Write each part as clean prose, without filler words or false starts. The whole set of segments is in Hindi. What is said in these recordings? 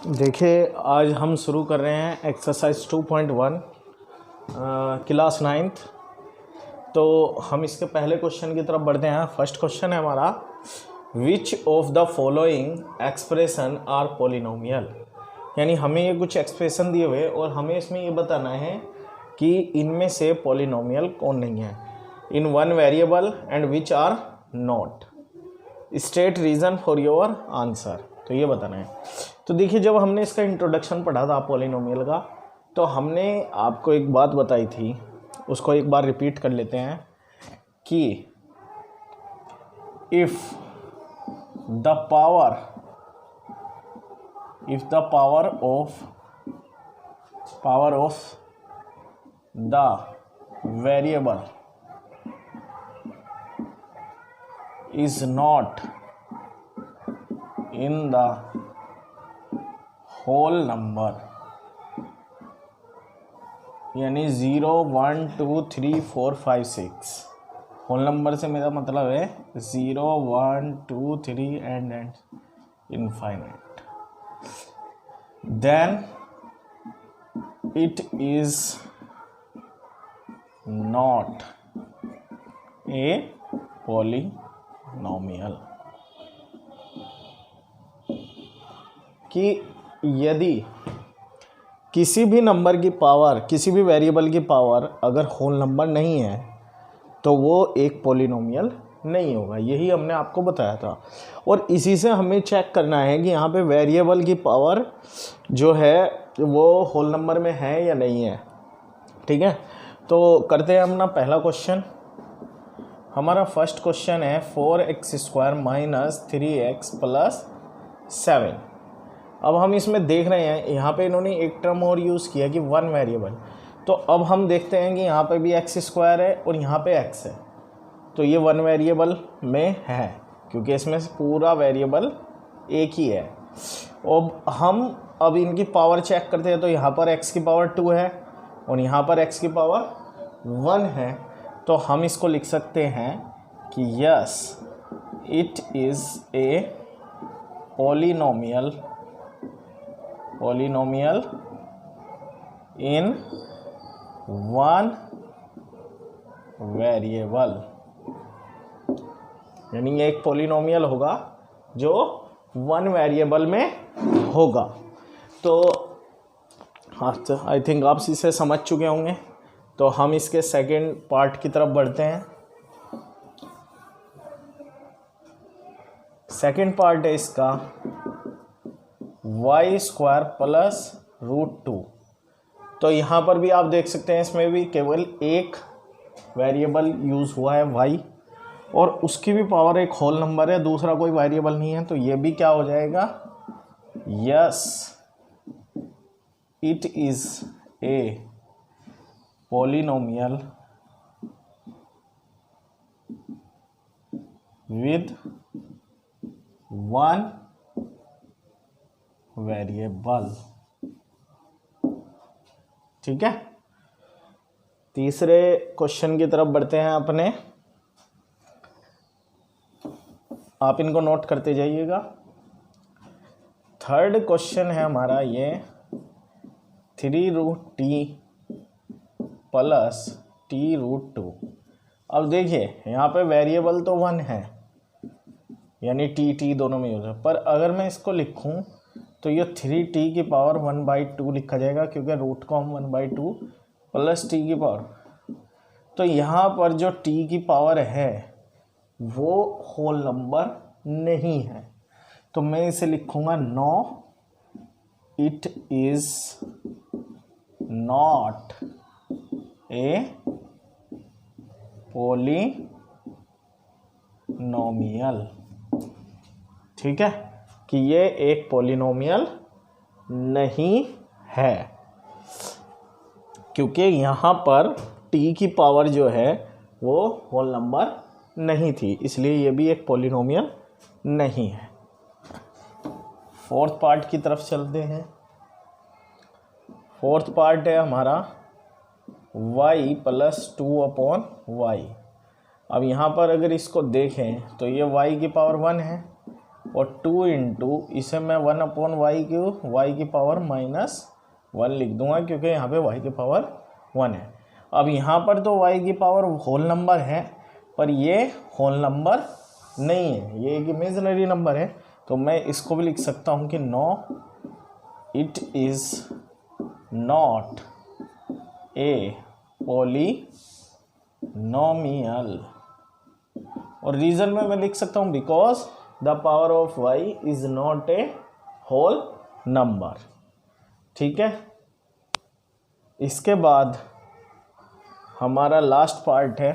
देखिए, आज हम शुरू कर रहे हैं एक्सरसाइज 2.1 क्लास 9th। तो हम इसके पहले क्वेश्चन की तरफ बढ़ते हैं। फर्स्ट क्वेश्चन है हमारा, which of the following expression are polynomial. यानी हमें ये कुछ एक्सप्रेशन दिए हुए और हमें इसमें ये बताना है कि इनमें से पॉलिनोमियल कौन नहीं है in one variable and which are not. State reason for your answer, तो ये बताना है। तो देखिए, जब हमने इसका इंट्रोडक्शन पढ़ा था पॉलिनोमियल का, तो हमने आपको एक बात बताई थी, उसको एक बार रिपीट कर लेते हैं कि if the power of the variable is not in the whole number, यानी 0 1 2 3 4 5 6। होल नंबर से मेरा मतलब है 0 1 2 3 and infinite, then it is not a polynomial। कि यदि किसी भी नंबर की पावर, किसी भी वेरिएबल की पावर अगर होल नंबर नहीं है तो वो एक पॉलिनोमियल नहीं होगा। यही हमने आपको बताया था। और इसी से हमें चेक करना है कि यहाँ पे वेरिएबल की पावर जो है वो होल नंबर में है या नहीं है। ठीक है, तो करते हैं अपना पहला क्वेश्चन। हमारा फर्स्ट क्वेश्चन है 4x² - 3x + 7। अब हम इसमें देख रहे हैं, यहाँ पे इन्होंने एक टर्म और यूज़ किया कि वन वेरिएबल। तो अब हम देखते हैं कि यहाँ पे भी x² है और यहाँ पे x है, तो ये वन वेरिएबल में है क्योंकि इसमें से पूरा वेरिएबल एक ही है। अब इनकी पावर चेक करते हैं, तो यहाँ पर x की पावर 2 है और यहाँ पर x की पावर 1 है। तो हम इसको लिख सकते हैं कि yes, it is a polynomial in one variable. यानी ये एक पॉलिनोमियल होगा जो वन वेरिएबल में होगा। तो हाँ, तो आई थिंक आप इसे समझ चुके होंगे। तो हम इसके सेकेंड पार्ट की तरफ बढ़ते हैं। सेकेंड पार्ट है इसका y² + √2। तो यहाँ पर भी आप देख सकते हैं, इसमें भी केवल एक वेरिएबल यूज़ हुआ है y, और उसकी भी पावर एक होल नंबर है, दूसरा कोई वेरिएबल नहीं है। तो ये भी क्या हो जाएगा, yes, it is a polynomial with one variable। ठीक है, तीसरे क्वेश्चन की तरफ बढ़ते हैं अपने। आप इनको नोट करते जाइएगा। थर्ड क्वेश्चन है हमारा ये 3√t + t√2। अब देखिए, यहाँ पे वेरिएबल तो 1 है, यानी t दोनों में यूज है। पर अगर मैं इसको लिखूँ तो ये 3t की पावर 1/2 लिखा जाएगा, क्योंकि रूट को हम 1/2 + t की पावर। तो यहाँ पर जो t की पावर है वो होल नंबर नहीं है, तो मैं इसे लिखूँगा no, it is not a polynomial. ठीक है, कि ये एक पॉलिनोमियल नहीं है, क्योंकि यहाँ पर t की पावर जो है वो होल नंबर नहीं थी, इसलिए ये भी एक पॉलिनोमियल नहीं है। फोर्थ पार्ट की तरफ चलते हैं। फोर्थ पार्ट है हमारा y + 2/y। अब यहाँ पर अगर इसको देखें तो ये y की पावर 1 है और 2 इंटू इसे मैं 1/y³ y की पावर -1 लिख दूंगा, क्योंकि यहाँ पे y की पावर 1 है। अब यहाँ पर तो y की पावर होल नंबर है, पर ये होल नंबर नहीं है, ये एक इमेजिनरी नंबर है। तो मैं इसको भी लिख सकता हूँ कि no it is not a polynomial. और रीज़न में मैं लिख सकता हूँ because the power of y is not a whole number. ठीक है, इसके बाद हमारा लास्ट पार्ट है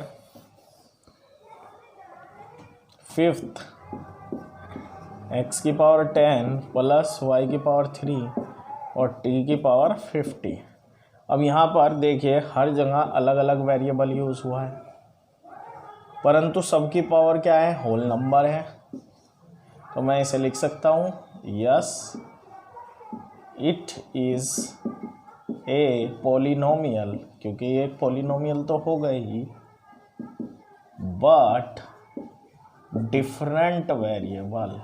5th, x की पावर 10 प्लस y की पावर 3 और t की पावर 50। अब यहाँ पर देखिए हर जगह अलग अलग वेरिएबल यूज़ हुआ है, परंतु सबकी पावर क्या है, होल नंबर है। तो मैं इसे लिख सकता हूँ yes it is a polynomial, क्योंकि ये एक पॉलिनोमियल तो हो गई ही, बट डिफरेंट वेरिएबल,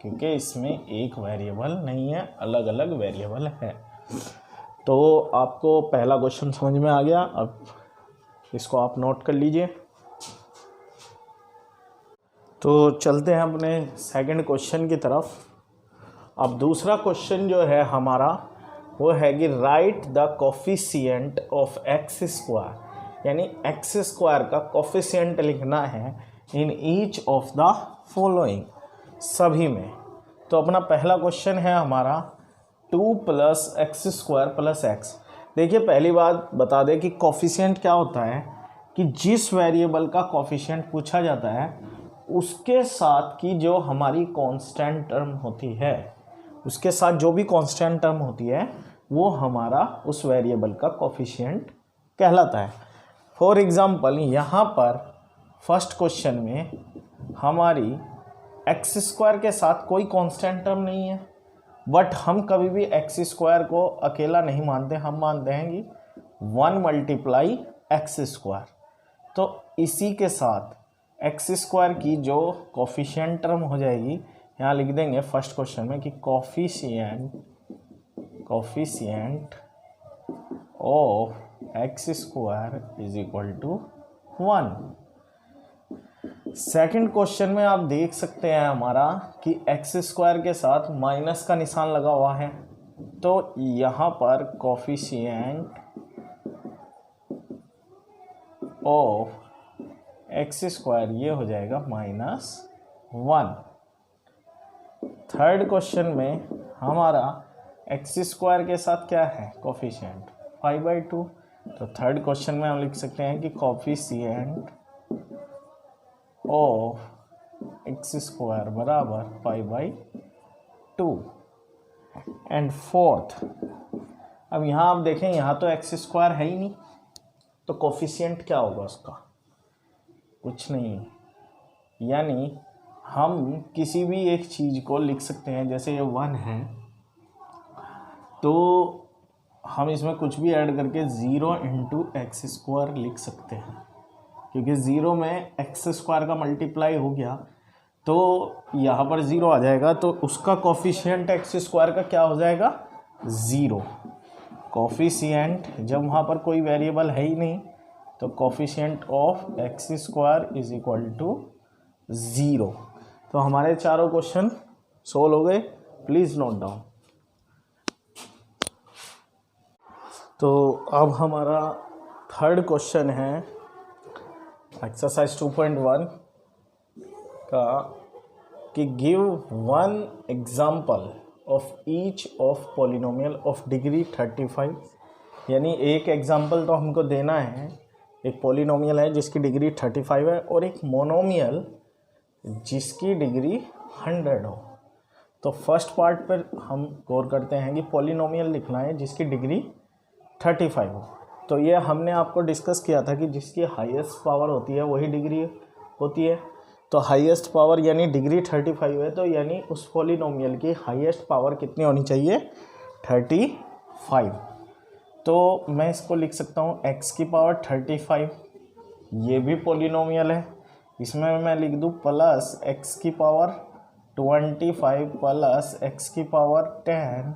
क्योंकि इसमें एक वेरिएबल नहीं है, अलग अलग वेरिएबल है। तो आपको पहला क्वेश्चन समझ में आ गया। अब इसको आप नोट कर लीजिए। तो चलते हैं अपने सेकंड क्वेश्चन की तरफ। अब दूसरा क्वेश्चन जो है हमारा वो है कि right the coefficient of x square, यानी एक्स स्क्वायर का कोफिशिएंट लिखना है in each of the following, सभी में। तो अपना पहला क्वेश्चन है हमारा 2 + x² + x। देखिए पहली बात बता दें कि कोफिशिएंट क्या होता है कि जिस वेरिएबल का कोफिशिएंट पूछा जाता है उसके साथ की जो हमारी कांस्टेंट टर्म होती है, उसके साथ जो भी कांस्टेंट टर्म होती है वो हमारा उस वेरिएबल का कोफिशिएंट कहलाता है। फॉर एग्जांपल यहाँ पर फर्स्ट क्वेश्चन में हमारी x² के साथ कोई कांस्टेंट टर्म नहीं है, बट हम कभी भी x² को अकेला नहीं मानते, हम मानते हैं कि 1 × x²। तो इसी के साथ x² की जो कोफिशिएंट टर्म हो जाएगी, यहाँ लिख देंगे फर्स्ट क्वेश्चन में कि coefficient of x² = 1। Second question में आप देख सकते हैं हमारा कि x² के साथ माइनस का निशान लगा हुआ है, तो यहाँ पर कोफिशिएंट ऑफ x² ये हो जाएगा -1। थर्ड क्वेश्चन में हमारा x² के साथ क्या है कोफिशिएंट 5/2। तो थर्ड क्वेश्चन में हम लिख सकते हैं कि coefficient of x² = 5/2। And fourth, अब यहाँ आप देखें यहाँ तो x² है ही नहीं, तो कोफिशिएंट क्या होगा उसका, कुछ नहीं। यानी हम किसी भी एक चीज़ को लिख सकते हैं, जैसे ये 1 है तो हम इसमें कुछ भी ऐड करके 0 × x² लिख सकते हैं, क्योंकि 0 में x² का मल्टीप्लाई हो गया तो यहाँ पर 0 आ जाएगा, तो उसका कोफिशिएंट x² का क्या हो जाएगा 0। कोफिशिएंट जब वहाँ पर कोई वेरिएबल है ही नहीं, तो कोफिशिएंट ऑफ x² = 0। तो हमारे चारों क्वेश्चन सोल्व हो गए, प्लीज़ नोट डाउन। तो अब हमारा थर्ड क्वेश्चन है एक्सरसाइज 2.1 का कि give 1 example of each of polynomial of degree 35। यानी एक एग्जाम्पल तो हमको देना है, एक पॉलिनोमियल है जिसकी डिग्री 35 है और एक मोनोमियल जिसकी डिग्री 100 हो। तो फर्स्ट पार्ट पर हम गौर करते हैं कि पॉलिनोमियल लिखना है जिसकी डिग्री 35 हो। तो ये हमने आपको डिस्कस किया था कि जिसकी हाईएस्ट पावर होती है वही डिग्री होती है। तो हाईएस्ट पावर यानी डिग्री 35 है, तो यानी उस पॉलिनोमियल की हाईएस्ट पावर कितनी होनी चाहिए 35। तो मैं इसको लिख सकता हूँ x की पावर 35 ये भी पॉलिनोमियल है, इसमें मैं लिख दूँ प्लस एक्स की पावर 25 प्लस एक्स की पावर 10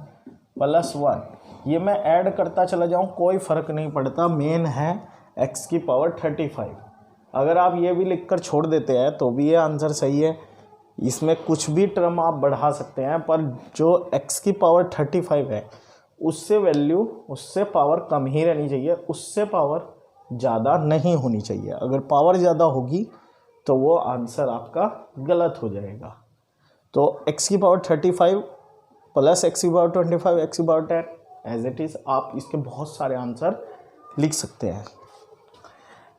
प्लस 1। ये मैं ऐड करता चला जाऊँ कोई फ़र्क नहीं पड़ता, मेन है एक्स की पावर 35। अगर आप ये भी लिखकर छोड़ देते हैं तो भी ये आंसर सही है। इसमें कुछ भी टर्म आप बढ़ा सकते हैं, पर जो x की पावर 35 है उससे वैल्यू, उससे पावर कम ही रहनी चाहिए, उससे पावर ज़्यादा नहीं होनी चाहिए। अगर पावर ज़्यादा होगी तो वो आंसर आपका गलत हो जाएगा। तो x की पावर 35 प्लस x की पावर 25 x की पावर 10 एज इट इज़, आप इसके बहुत सारे आंसर लिख सकते हैं।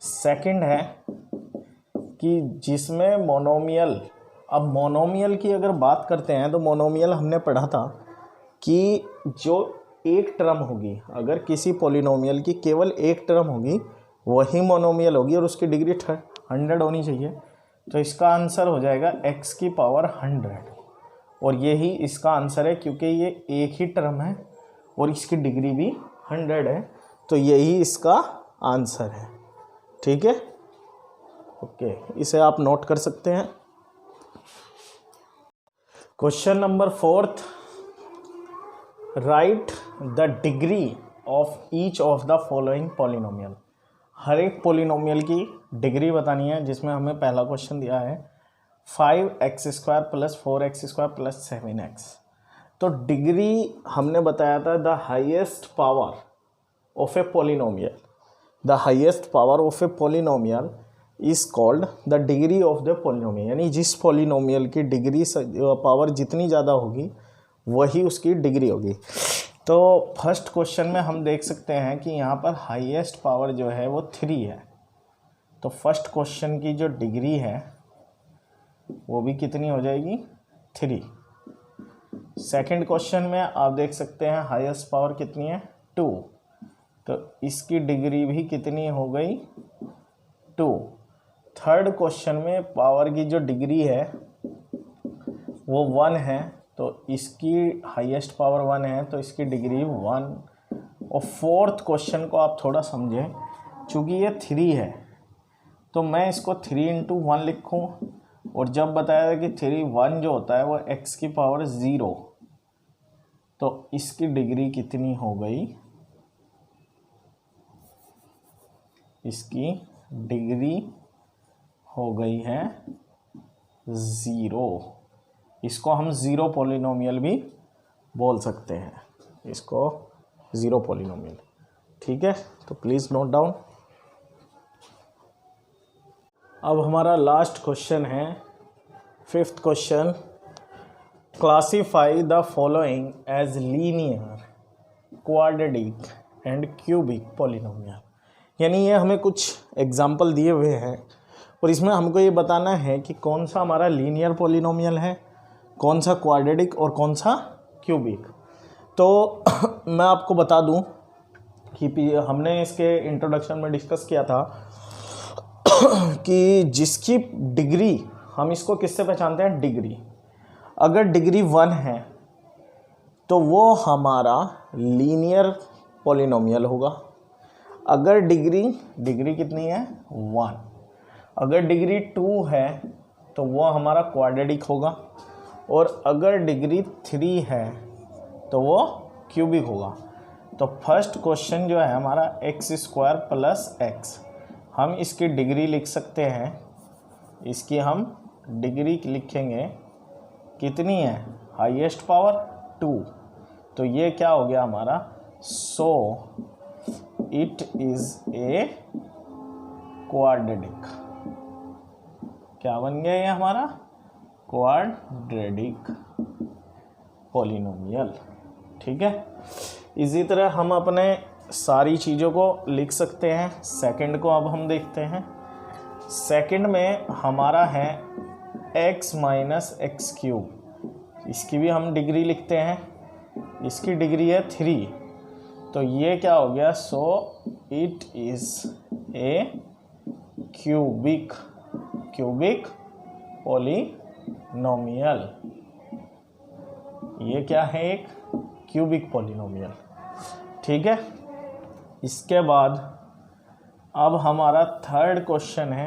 सेकंड है कि जिसमें मोनोमियल, अब मोनोमियल की अगर बात करते हैं तो मोनोमियल हमने पढ़ा था कि जो एक टर्म होगी, अगर किसी पॉलिनोमियल की केवल एक टर्म होगी वही मोनोमियल होगी और उसकी डिग्री 100 होनी चाहिए। तो इसका आंसर हो जाएगा x की पावर 100, और यही इसका आंसर है क्योंकि ये एक ही टर्म है और इसकी डिग्री भी 100 है, तो यही इसका आंसर है। ठीक है, ओके, इसे आप नोट कर सकते हैं। Question number 4, write the degree of each of the following polynomial. हर एक पॉलिनोमियल की डिग्री बतानी है, जिसमें हमें पहला क्वेश्चन दिया है 5x² plus 4x² plus 7x। तो डिग्री हमने बताया था the highest power of a polynomial, the highest power of a polynomial is called the degree of the polynomial, यानी जिस पॉलिनोमियल की डिग्री पावर जितनी ज़्यादा होगी वही उसकी डिग्री होगी। तो फर्स्ट क्वेश्चन में हम देख सकते हैं कि यहाँ पर हाईएस्ट पावर जो है वो 3 है, तो फर्स्ट क्वेश्चन की जो डिग्री है वो भी कितनी हो जाएगी, 3। सेकंड क्वेश्चन में आप देख सकते हैं हाईएस्ट पावर कितनी है, 2, तो इसकी डिग्री भी कितनी हो गई, 2। थर्ड क्वेश्चन में पावर की जो डिग्री है वो 1 है, तो इसकी हाईएस्ट पावर 1 है, तो इसकी डिग्री 1। और फोर्थ क्वेश्चन को आप थोड़ा समझें, चूँकि ये 3 है तो मैं इसको 3 × 1 लिखूँ, और जब बताया कि 3 1 जो होता है वो x की पावर 0, तो इसकी डिग्री कितनी हो गई, इसकी डिग्री हो गई है 0। इसको हम ज़ीरो पॉलिनोमियल भी बोल सकते हैं, इसको ज़ीरो पॉलिनोमियल। ठीक है, तो प्लीज़ नोट डाउन। अब हमारा लास्ट क्वेश्चन है, 5th question, classify the following as linear, quadratic and cubic polynomial. यानी ये हमें कुछ एग्जाम्पल दिए हुए हैं और इसमें हमको ये बताना है कि कौन सा हमारा लीनियर पॉलिनोमियल है, कौन सा क्वाड्रेटिक और कौन सा क्यूबिक। तो मैं आपको बता दूं कि हमने इसके इंट्रोडक्शन में डिस्कस किया था कि जिसकी डिग्री, हम इसको किससे पहचानते हैं, डिग्री। अगर डिग्री 1 है तो वो हमारा लीनियर पॉलिनोमियल होगा। अगर डिग्री कितनी है, 1। अगर डिग्री 2 है तो वो हमारा क्वाड्रेटिक होगा, और अगर डिग्री 3 है तो वो क्यूबिक होगा। तो फर्स्ट क्वेश्चन जो है हमारा x² प्लस x, हम इसकी डिग्री लिख सकते हैं, इसकी हम डिग्री लिखेंगे कितनी है, हाईएस्ट पावर 2, तो ये क्या हो गया हमारा, so it is a quadratic. क्या बन गया ये हमारा, क्वाड्रेटिक पॉलिनोमियल। ठीक है, इसी तरह हम अपने सारी चीज़ों को लिख सकते हैं। सेकंड को अब हम देखते हैं। सेकंड में हमारा है x - x³, इसकी भी हम डिग्री लिखते हैं, इसकी डिग्री है 3, तो ये क्या हो गया, so it is a cubic polynomial. ये क्या है, एक क्यूबिक पॉलिनोमियल। ठीक है, इसके बाद अब हमारा थर्ड क्वेश्चन है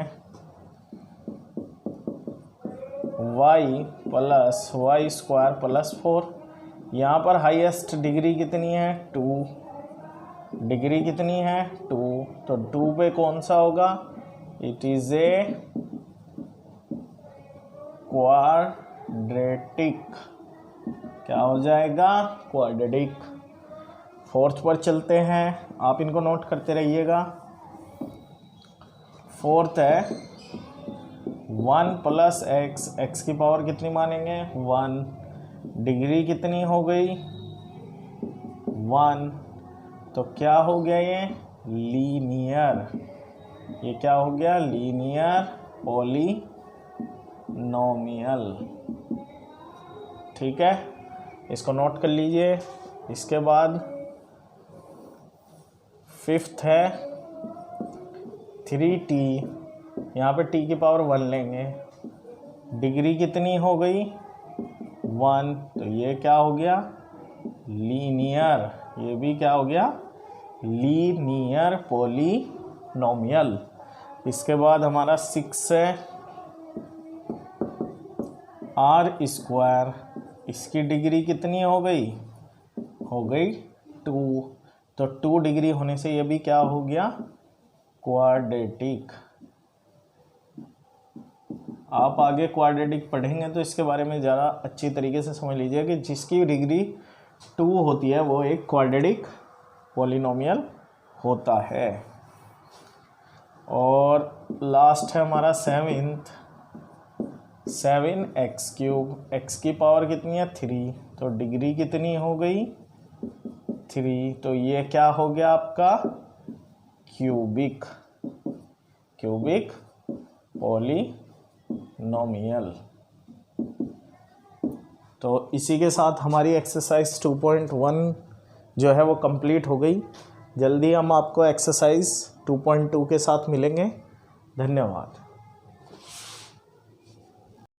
y plus y square plus 4। यहाँ पर हाईएस्ट डिग्री कितनी है 2, डिग्री कितनी है 2, तो 2 पे कौन सा होगा, इट इज ए क्वाड्रेटिक, क्या हो जाएगा क्वाड्रेटिक। फोर्थ पर चलते हैं, आप इनको नोट करते रहिएगा। फोर्थ है 1 प्लस एक्स, एक्स की पावर कितनी मानेंगे 1, डिग्री कितनी हो गई 1, तो क्या हो गया ये लीनियर, ये क्या हो गया लीनियर पॉलिनोमियल। ठीक है, इसको नोट कर लीजिए। इसके बाद फिफ्थ है 3t, यहाँ पे t की पावर 1 लेंगे, डिग्री कितनी हो गई 1, तो ये क्या हो गया लीनियर, ये भी क्या हो गया लीनियर पॉलिनोमियल। इसके बाद हमारा 6 है आर स्क्वायर, इसकी डिग्री कितनी हो गई 2, तो 2 डिग्री होने से ये भी क्या हो गया क्वाड्रेटिक। आप आगे क्वाड्रेटिक पढ़ेंगे तो इसके बारे में ज़्यादा अच्छी तरीके से समझ लीजिए कि जिसकी डिग्री 2 होती है वो एक क्वाड्रेटिक पॉलिनोमियल होता है। और लास्ट है हमारा 7x3, x की पावर कितनी है 3, तो डिग्री कितनी हो गई 3, तो ये क्या हो गया आपका क्यूबिक पॉलिनोमियल। तो इसी के साथ हमारी एक्सरसाइज 2.1 जो है वो कंप्लीट हो गई। जल्दी हम आपको एक्सरसाइज 2.2 के साथ मिलेंगे। धन्यवाद।